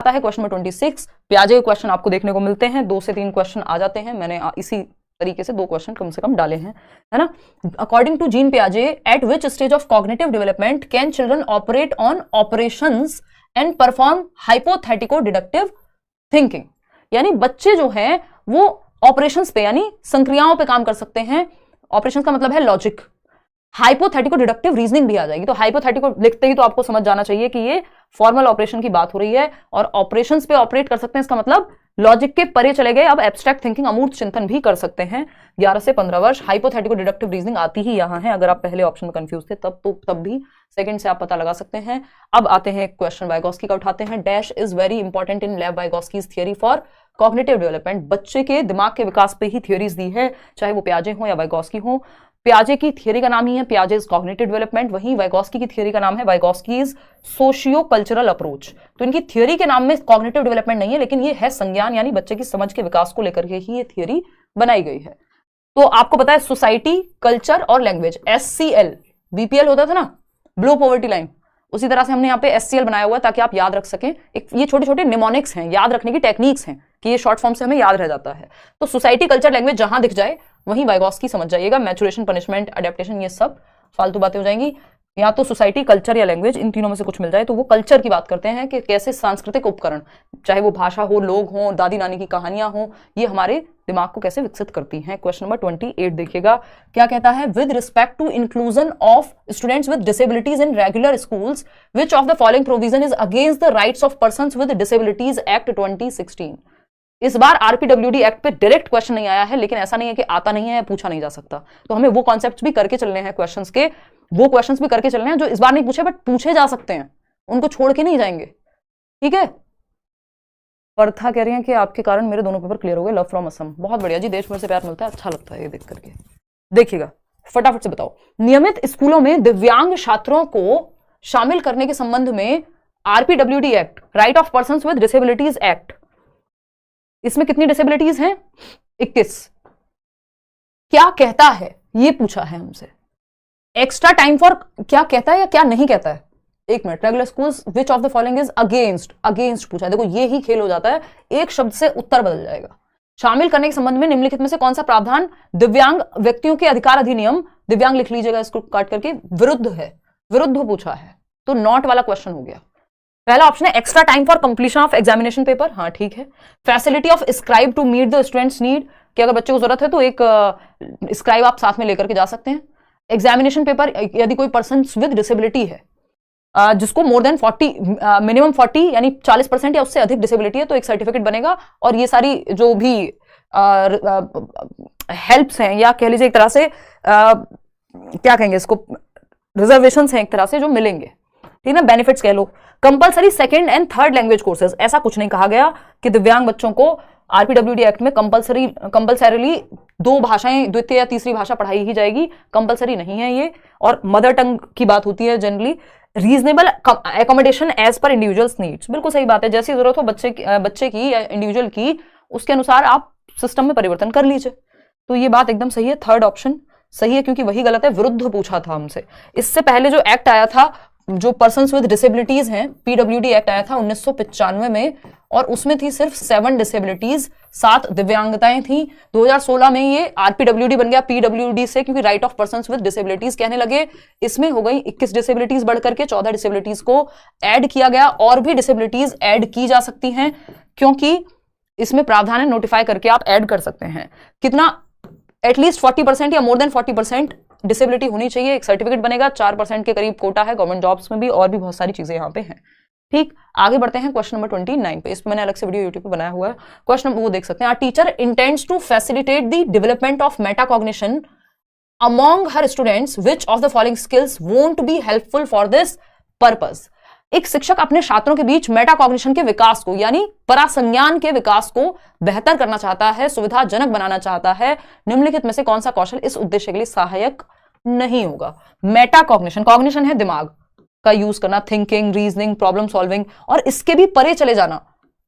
आता है question number 26। पियाजे के क्वेश्चन आपको देखने को मिलते हैं, 2 से 3 क्वेश्चन आ जाते हैं, मैंने इसी तरीके से 2 क्वेश्चन कम से कम डाले हैं, है ना। अकॉर्डिंग टू जीन पियाजे, at which stage of cognitive development can children operate on operations and perform hypothetico deductive thinking. यानी बच्चे जो हैं वो ऑपरेशंस पे यानी संक्रियाओं पे काम कर सकते हैं। ऑपरेशंस का मतलब है लॉजिक। हाइपोथेटिको डिडक्टिव रीजनिंग भी आ जाएगी। तो हाइपोथेटिको लिखते ही तो आपको समझ जाना चाहिए कि ये फॉर्मल ऑपरेशन की बात हो रही है और ऑपरेशंस पे ऑपरेट कर सकते हैं, इसका मतलब लॉजिक के परे चले गए, अब एब्स्ट्रैक्ट थिंकिंग अमूर्त चिंतन भी कर सकते हैं। 11 से 15 वर्ष। हाइपोथेटिको डिडक्टिव रीजनिंग आती ही यहां है, अगर आप पहले ऑप्शन में कंफ्यूज थे तब भी सेकंड से आप पता लगा सकते हैं। अब आते हैं क्वेश्चन वाइगोस्की का उठाते हैं। Dash is very important in लेव वाइगोस्कीज थियरी फॉर कॉग्निटिव डेवलपमेंट। बच्चे के दिमाग के विकास पे ही थियरीज दी है, चाहे वो पियाजे हो या वाइगोस्की हो। पियाजे की थियरी का नाम ही है पियाजेज कॉग्निटिव डेवलपमेंट, वहीं वाइगोस्की की थियरी का नाम है वाइगोस्कीज सोशियो कल्चरल अप्रोच। तो इनकी थियरी के नाम में कॉग्निटिव डेवलपमेंट नहीं है, लेकिन ये है संज्ञान यानी बच्चे की समझ के विकास को लेकर के ही ये थियरी बनाई गई है। तो आपको पता है सोसाइटी, कल्चर और लैंग्वेज, SCL, BPL होता था ना, बिलो पॉवर्टी लाइन, उसी तरह से हमने यहाँ पे SCL बनाया हुआ ताकि आप याद रख सकें। ये छोटे छोटे निमोनिक्स हैं, याद रखने की टेक्निक्स हैं कि ये शॉर्ट फॉर्म से हमें याद रह जाता है। तो सोसाइटी, कल्चर, लैंग्वेज जहां दिख जाए वहीं वाइगोस्की समझ जाइएगा। मैचुरेशन, पनिशमेंट, अडेप्टेशन, ये सब फालतू बातें हो जाएंगी। या तो सोसाइटी, कल्चर या लैंग्वेज, इन तीनों में से कुछ मिल जाए तो वो कल्चर की बात करते हैं कि कैसे सांस्कृतिक उपकरण, चाहे वो भाषा हो, लोग हों, दादी नानी की कहानियां हों, ये हमारे दिमाग को कैसे विकसित करती हैं। क्वेश्चन नंबर 28 देखिएगा क्या कहता है। With respect to inclusion of students with disabilities in regular schools, which of the following provision is against the rights of persons with disabilities act 2016। इस बार RPWD एक्ट पे डायरेक्ट क्वेश्चन नहीं आया है, लेकिन ऐसा नहीं है कि आता नहीं है, पूछा नहीं जा सकता। तो हमें वो कॉन्सेप्ट्स भी करके चलने हैं क्वेश्चंस के, वो क्वेश्चंस भी करके चलने हैं जो इस बार नहीं पूछे बट पूछे जा सकते हैं, उनको छोड़ के नहीं जाएंगे, ठीक है। वर्था कह रही है कि आपके कारण मेरे दोनों पेपर क्लियर हो गए, लव फ्रॉम असम। बहुत बढ़िया जी, देश भर से प्यार मिलता है, अच्छा लगता है ये देख करके। देखिएगा फटाफट से बताओ, नियमित स्कूलों में दिव्यांग छात्रों को शामिल करने के संबंध में RPWD act, right of persons with disabilities act, इसमें कितनी डिसेबिलिटीज हैं? 21। क्या कहता है ये पूछा है हमसे। एक्स्ट्रा टाइम फॉर क्या कहता है या क्या नहीं कहता है? एक minute. Regular schools which of the following is against, against पूछा है। देखो ये ही खेल हो जाता है, एक शब्द से उत्तर बदल जाएगा। शामिल करने के संबंध में निम्नलिखित में से कौन सा प्रावधान दिव्यांग व्यक्तियों के अधिकार अधिनियम, दिव्यांग लिख लीजिएगा इसको काट करके, विरुद्ध है, विरुद्ध पूछा है, तो नॉट वाला क्वेश्चन हो गया। पहला ऑप्शन है extra time for completion of examination paper, हाँ ठीक है। Facility of scribe to meet the students need, कि अगर बच्चे को जरूरत है तो एक स्क्राइब आप साथ में लेकर के जा सकते हैं। एग्जामिनेशन पेपर, यदि कोई पर्सन विद डिसेबिलिटी है जिसको मोर देन 40, मिनिमम 40 यानी 40% या उससे अधिक डिसेबिलिटी है, तो एक सर्टिफिकेट बनेगा। और ये सारी जो भी हेल्प्स हैं या कह लीजिए एक तरह से क्या कहेंगे इसको, रिजर्वेशंस हैं एक तरह से जो मिलेंगे, ठीक है, बेनिफिट्स कह लो। Compulsory second and third language courses, ऐसा कुछ नहीं कहा गया कि दिव्यांग बच्चों को RPWD एक्ट में कंपलसरीली 2 भाषाएं, द्वितीय या तीसरी भाषा पढ़ाई ही जाएगी, कंपलसरी नहीं है ये। और मदर टंग की बात होती है generally. Reasonable accommodation as per individuals needs, बिल्कुल सही बात है, जैसी जरूरत हो बच्चे की या इंडिविजुअल की, उसके अनुसार आप सिस्टम में परिवर्तन कर लीजिए। तो ये बात एकदम सही है, थर्ड ऑप्शन सही है, क्योंकि वही गलत है, विरुद्ध पूछा था हमसे। इससे पहले जो एक्ट आया था, जो पर्सन्स विद डिसेबिलिटीज हैं, PWD एक्ट आया था 1995 में, और उसमें थी सिर्फ 7 डिसेबिलिटीज, 7 दिव्यांगताएं थी। 2016 में ये RPWD बन गया PWD से, क्योंकि right of persons with disabilities कहने लगे। इसमें हो गई 21 डिसेबिलिटीज बढ़ करके 14 डिसेबिलिटीज को ऐड किया गया, और भी डिसेबिलिटीज ऐड की जा सकती हैं, क्योंकि इसमें प्रावधान है नोटिफाई करके आप ऐड कर सकते हैं। कितना? एटलीस्ट 40% या मोर देन 40% डिसेबिलिटी होनी चाहिए, एक सर्टिफिकेट बनेगा। 4% के करीब कोटा है गवर्नमेंट जॉब्स में भी, और भी बहुत सारी चीजें यहाँ पे हैं, ठीक। आगे बढ़ते हैं क्वेश्चन नंबर 29 पे, इस पे मैंने अलग से वीडियो यूट्यूब पे बनाया हुआ है। क्वेश्चन नंबर वो देख सकते हैं। Teacher intends to facilitate the development of metacognition among her students, which of the following skills won't be helpful for this purpose. एक शिक्षक अपने छात्रों के बीच मेटाकॉग्निशन के विकास को यानी परासंज्ञान के विकास को बेहतर करना चाहता है, सुविधाजनक बनाना चाहता है। निम्नलिखित में से कौन सा कौशल इस उद्देश्य के लिए सहायक नहीं होगा? मेटाकॉग्निशन, कॉग्निशन है दिमाग का यूज करना, थिंकिंग, रीजनिंग, प्रॉब्लम सॉल्विंग, और इसके भी परे चले जाना।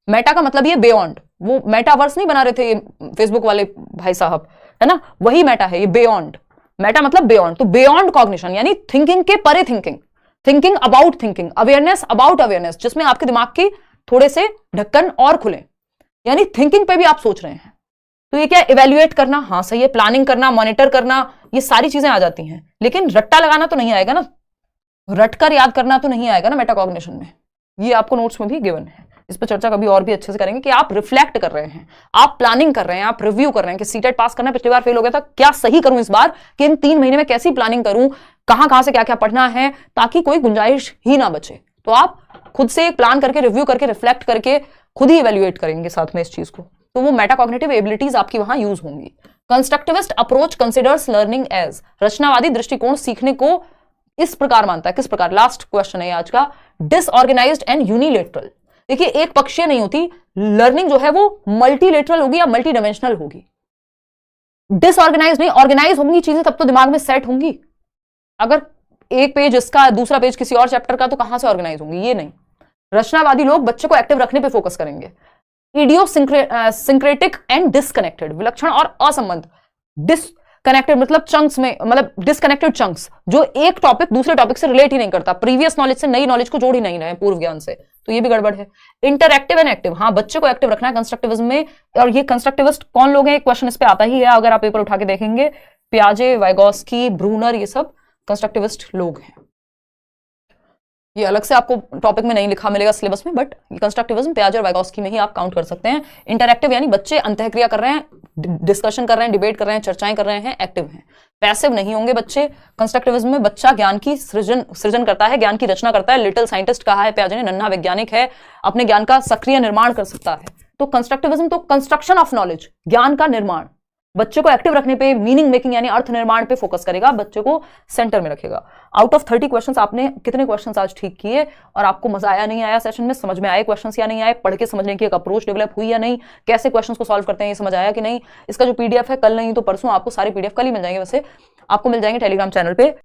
मेटा का मतलब ये बियॉन्ड, वो मेटावर्स नहीं बना रहे थे ये फेसबुक वाले भाई साहब, है ना, वही मेटा है ये, बियॉन्ड। मेटा मतलब बियॉन्ड, तो बियॉन्ड कॉग्निशन यानी थिंकिंग के परे thinking, thinking about thinking, awareness about awareness, जिसमें आपके दिमाग की थोड़े से ढक्कन और खुले, यानी थिंकिंग पे भी आप सोच रहे हैं। तो ये क्या, इवेल्युएट करना, हाँ सही है, प्लानिंग करना, मॉनिटर करना, ये सारी चीजें आ जाती हैं, लेकिन रट्टा लगाना तो नहीं आएगा ना, रटकर याद करना तो नहीं आएगा ना मेटाकॉग्निशन में। ये आपको नोट्स में भी गिवन है, इस पर चर्चा कभी और भी अच्छे से करेंगे कि आप रिफ्लेक्ट कर रहे हैं, आप प्लानिंग कर रहे हैं, आप रिव्यू कर रहे हैं कि सीटेट पास करना, पिछली बार फेल हो गया था, क्या सही करूं इस बार, कि इन 3 महीने में कैसी प्लानिंग करूं, कहां से क्या क्या पढ़ना है, ताकि कोई गुंजाइश ही ना बचे। तो आप खुद से प्लान करके, रिव्यू करके, रिफ्लेक्ट करके खुद ही इवेल्युएट करेंगे साथ में इस चीज को, तो वो मेटाकॉग्निटिव एबिलिटीज आपकी वहां यूज होंगी। Constructivist approach considers learning as, रचनावादी दृष्टिकोण सीखने को इस प्रकार मानता है, किस प्रकार, लास्ट क्वेश्चन है आज का, डिसऑर्गेनाइज्ड एंड यूनिलेटरल। देखिए एक पक्षीय नहीं होती लर्निंग, जो है वो मल्टीलेटरल होगी या मल्टी डायमेंशनल होगी। डिसऑर्गेनाइज नहीं, ऑर्गेनाइज होंगी चीजें तब तो दिमाग में सेट होंगी। अगर एक पेज इसका, दूसरा पेज किसी और चैप्टर का, तो कहां से ऑर्गेनाइज होंगी, ये नहीं। रचनावादी लोग बच्चे को एक्टिव रखने पे फोकस करेंगे। इडियोसिंक्रेटिक एंड डिस्कनेक्टेड, विलक्षण और असंबद्ध। डिसकनेक्टेड मतलब चंक्स में, मतलब डिसकनेक्टेड चंक्स, जो एक टॉपिक दूसरे टॉपिक से रिलेट ही नहीं करता, प्रीवियस नॉलेज से नई नॉलेज को जोड़ ही नहीं रहे, पूर्व ज्ञान से, तो ये भी गड़बड़ है। इंटरएक्टिव एंड एक्टिव, हाँ बच्चे को एक्टिव रखना है कंस्ट्रक्टिविज्म में। और ये कंस्ट्रक्टिविस्ट कौन लोग हैं, क्वेश्चन इस पे आता ही है, अगर आप पेपर उठा के देखेंगे, पियाजे, वाइगोस्की, ब्रूनर, ये सब कंस्ट्रक्टिविस्ट लोग हैं। ये अलग से आपको टॉपिक में नहीं लिखा मिलेगा सिलेबस में, बट कंस्ट्रक्टिविज्म पियाजे और वाइगोस्की में ही आप काउंट कर सकते हैं। इंटरएक्टिव यानी बच्चे अंतःक्रिया कर रहे हैं, डिस्कशन कर रहे हैं, डिबेट कर रहे हैं, चर्चाएं कर रहे हैं, एक्टिव हैं। पैसिव नहीं होंगे बच्चे। कंस्ट्रक्टिविज्म में बच्चा ज्ञान की सृजन करता है, ज्ञान की रचना करता है। लिटिल साइंटिस्ट कहा है पियाजे ने, नन्हा वैज्ञानिक है, अपने ज्ञान का सक्रिय निर्माण कर सकता है। तो कंस्ट्रक्टिविज्म तो कंस्ट्रक्शन ऑफ नॉलेज, ज्ञान का निर्माण, बच्चे को एक्टिव रखने पे, मीनिंग मेकिंग यानी अर्थ निर्माण पे फोकस करेगा, बच्चे को सेंटर में रखेगा। आउट ऑफ 30 क्वेश्चंस आपने कितने क्वेश्चंस आज ठीक किए, और आपको मजा आया नहीं आया सेशन में, समझ में आए क्वेश्चंस या नहीं आए, पढ़ के समझने की एक अप्रोच डेवलप हुई या नहीं, कैसे क्वेश्चंस को सॉल्व करते हैं ये समझ आया कि नहीं। इसका जो पीडीएफ है, कल नहीं तो परसों आपको सारे पीडीएफ, कल ही मिल जाएंगे, वैसे आपको मिल जाएंगे टेलीग्राम चैनल पे।